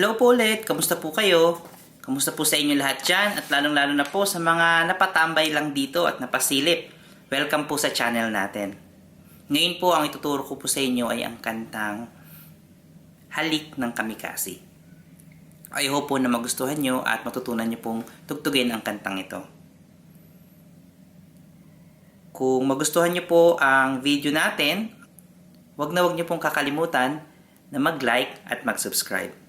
Hello po ulit, kamusta po kayo? Kamusta po sa inyo lahat dyan? At lalong-lalo na po sa mga napatambay lang dito at napasilip. Welcome po sa channel natin. Ngayon po ang ituturo ko po sa inyo ay ang kantang Halik ng Kamikasi. I hope po na magustuhan nyo at matutunan nyo pong tugtugin ang kantang ito. Kung magustuhan nyo po ang video natin, wag nyo pong kakalimutan na mag-like at mag-subscribe.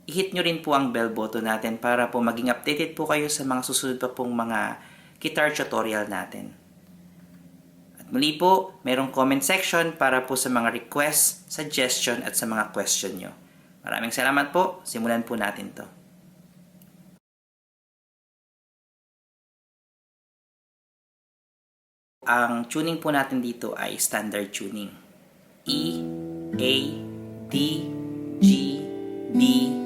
I-hit nyo rin po ang bell button natin para po maging updated po kayo sa mga susunod pa pong mga guitar tutorial natin. At muli po, merong comment section para po sa mga request, suggestion at sa mga question nyo. Maraming salamat po. Simulan po natin to. Ang tuning po natin dito ay standard tuning. E, A, D, G, B, E.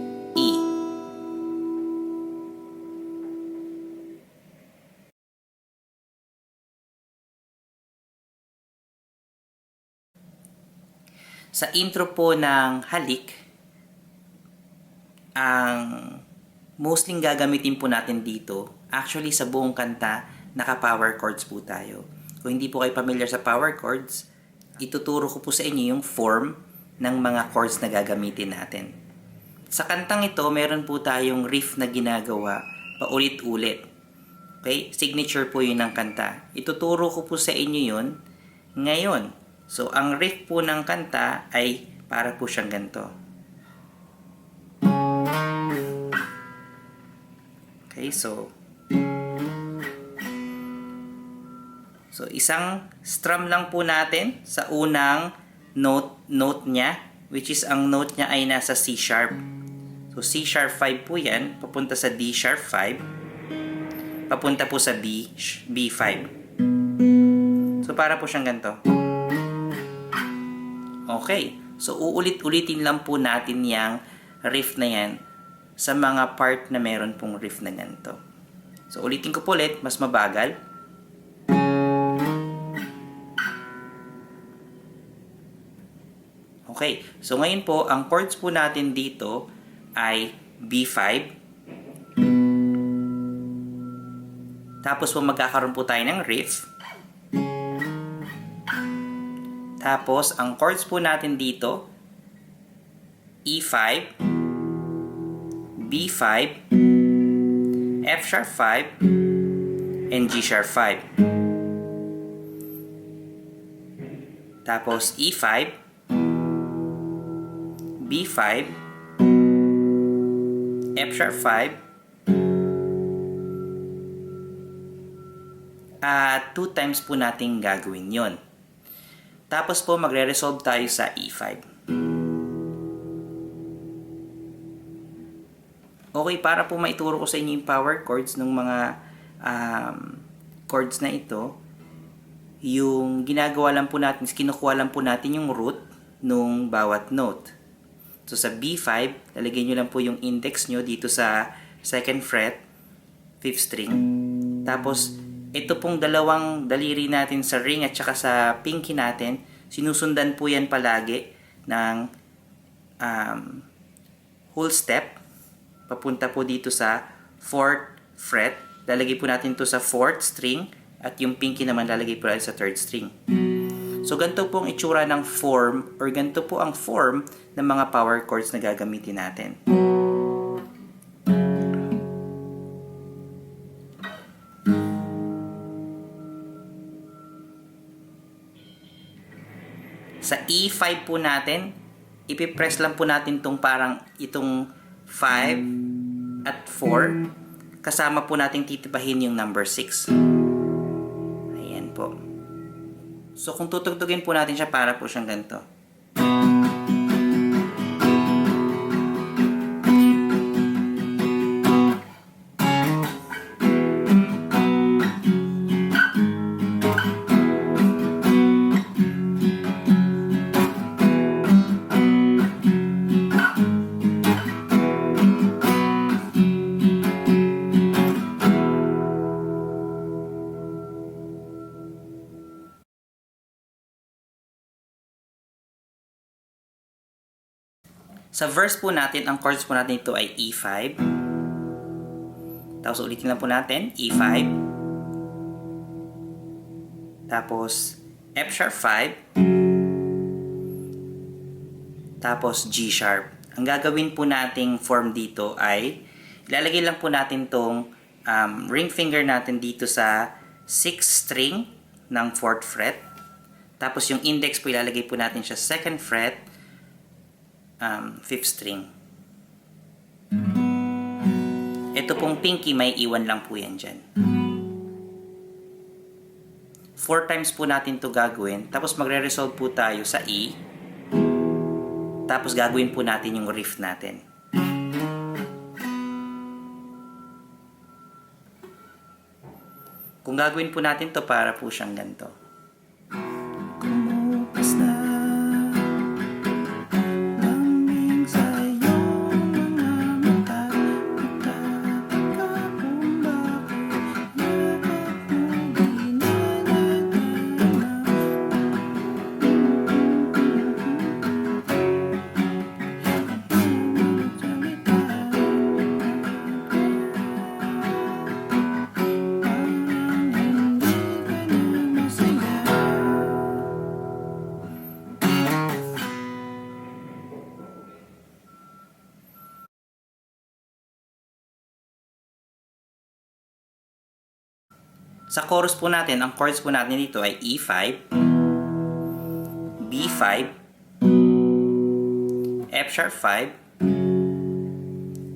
Sa intro po ng Halik, ang mostly gagamitin po natin dito, actually sa buong kanta, naka-power chords po tayo. Kung hindi po kayo familiar sa power chords, ituturo ko po sa inyo yung form ng mga chords na gagamitin natin. Sa kantang ito, meron po tayong riff na ginagawa paulit-ulit. Okay? Signature po yun ng kanta. Ituturo ko po sa inyo yun ngayon. So, ang riff po ng kanta ay para po siyang ganito. Okay, so isang strum lang po natin sa unang note niya, which is ang note niya ay nasa C sharp. So, C sharp 5 po yan, papunta sa D sharp 5, papunta po sa B5. So, para po siyang ganito. Okay. So, uulit-ulitin lang po natin yung riff na yan sa mga part na meron pong riff na ganito. So, ulitin ko po ulit, mas mabagal. Okay. So, ngayon po, ang chords po natin dito ay B5. Tapos po magkakaroon po tayo ng riff. Tapos ang chords po natin dito E5, B5, F sharp 5, and G sharp 5. Tapos E5, B5, F sharp 5, at 2 times po natin gagawin yon. Tapos po magre-resolve tayo sa E5. Okay, para po maituro ko sa inyo yung power chords ng mga chords na ito, yung ginagawa lang po natin, kinukuha lang po natin yung root nung bawat note. So sa B5, lalagay nyo lang po yung index nyo dito sa 2nd fret, 5th string. Tapos, ito pong dalawang daliri natin sa ring at saka sa pinky natin, sinusundan po yan palagi ng whole step. Papunta po dito sa 4th fret. Lalagay po natin to sa 4th string at yung pinky naman lalagay po natin sa 3rd string. So, ganito po ang itsura ng form or ganito po ang form ng mga power chords na gagamitin natin. Sa E5 po natin, ipipress lang po natin itong 5 at 4. Kasama po natin titibahin yung number 6. Ayan po. So, kung tutugtugin po natin siya, para po siyang ganito. Sa verse po natin, ang chords po natin ito ay E5. Tapos ulitin lang po natin, E5. Tapos F sharp 5. Tapos G sharp. Ang gagawin po nating form dito ay ilalagay lang po natin tong ring finger natin dito sa 6th string ng 4th fret. Tapos yung index po ilalagay po natin siya 2nd fret, 5th string. Ito pong pinky, may iwan lang po yan dyan. 4 times po natin to gagawin. Tapos magre-resolve po tayo sa E. Tapos gagawin po natin yung riff natin. Kung gagawin po natin to, para po siyang ganito. Kumupas na lamig sa iyong mga mata, magtataka kung bakit yakap mo Sa chorus po natin, ang chords po natin dito ay E5, B5, F sharp 5,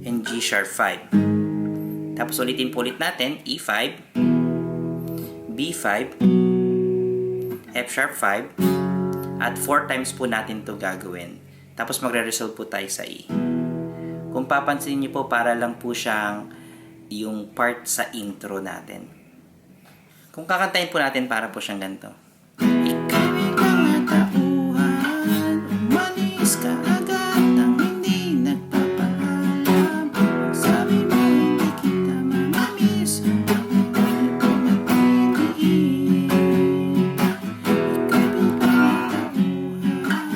and G sharp 5. Tapos ulitin po ulit natin, E5, B5, F sharp 5, at 4 times po natin to gagawin. Tapos magre-resolve po tayo sa E. Kung papansin niyo po, para lang po siyang yung part sa intro natin. Kung kakantahin po natin, para po siyang ganito. Ika'y mga tauhan, umalis ka agad nang hindi nagpapaalam. Sabi mo hindi kita mamamiss, ay pumipiliin. Ika'y mga tauhan,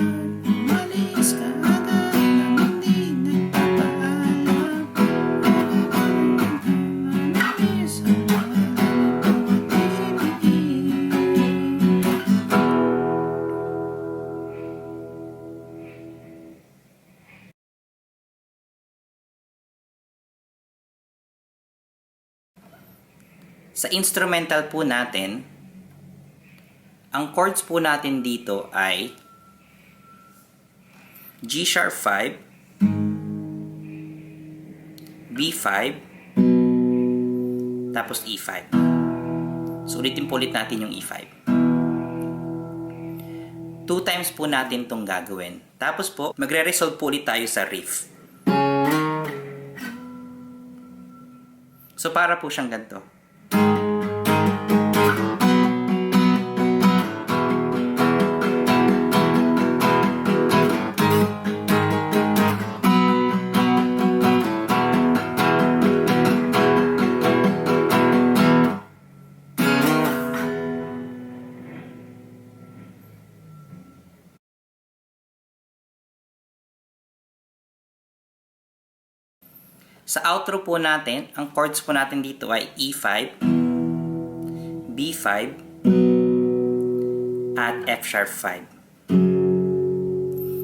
umalis ka agad nang hindi nagpapaalam. Mamamiss, sa instrumental po natin, ang chords po natin dito ay G sharp 5, B5, tapos E5. So ulitin po ulit natin yung E5. 2 times po natin itong gagawin. Tapos po, magre-resolve po ulit tayo sa riff. So para po siyang ganito. Sa outro po natin, ang chords po natin dito ay E5, B5, at F sharp 5.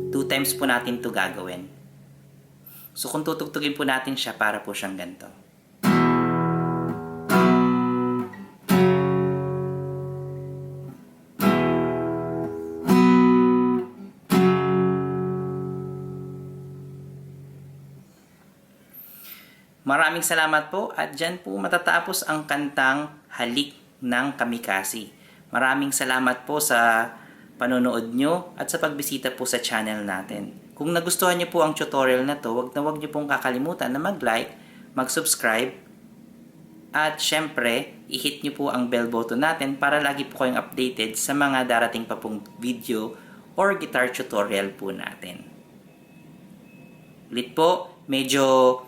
2 times po natin ito gagawin. So kung tutugtugin po natin siya, para po siyang ganito. Maraming salamat po, at dyan po matatapos ang kantang Halik ng Kamikasi. Maraming salamat po sa panonood nyo at sa pagbisita po sa channel natin. Kung nagustuhan nyo po ang tutorial na to, wag nyo pong kakalimutan na mag-like, mag-subscribe, at syempre, i-hit nyo po ang bell button natin para lagi po kayong updated sa mga darating pa pong video or guitar tutorial po natin. Ulit po, medyo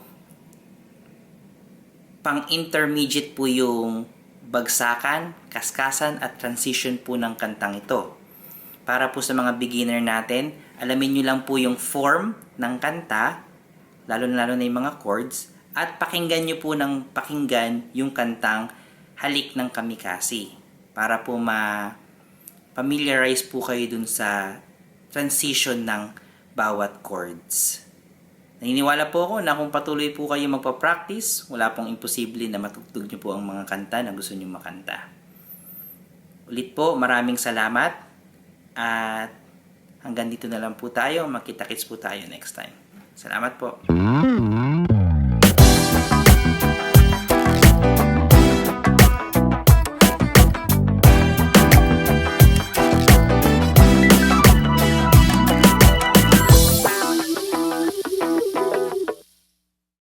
pang-intermediate po yung bagsakan, kaskasan at transition po ng kantang ito. Para po sa mga beginner natin, Alamin nyo lang po yung form ng kanta, lalo na yung mga chords, at pakinggan nyo po ng pakinggan yung kantang Halik ng Kamikasi para po familiarize po kayo dun sa transition ng bawat chords. Naniniwala po ako na kung patuloy po kayo magpa-practice, wala pong imposible na matugtog nyo po ang mga kanta na gusto nyo makanta. Ulit po, maraming salamat at hanggang dito na lang po tayo. Magkita-kits po tayo next time. Salamat po.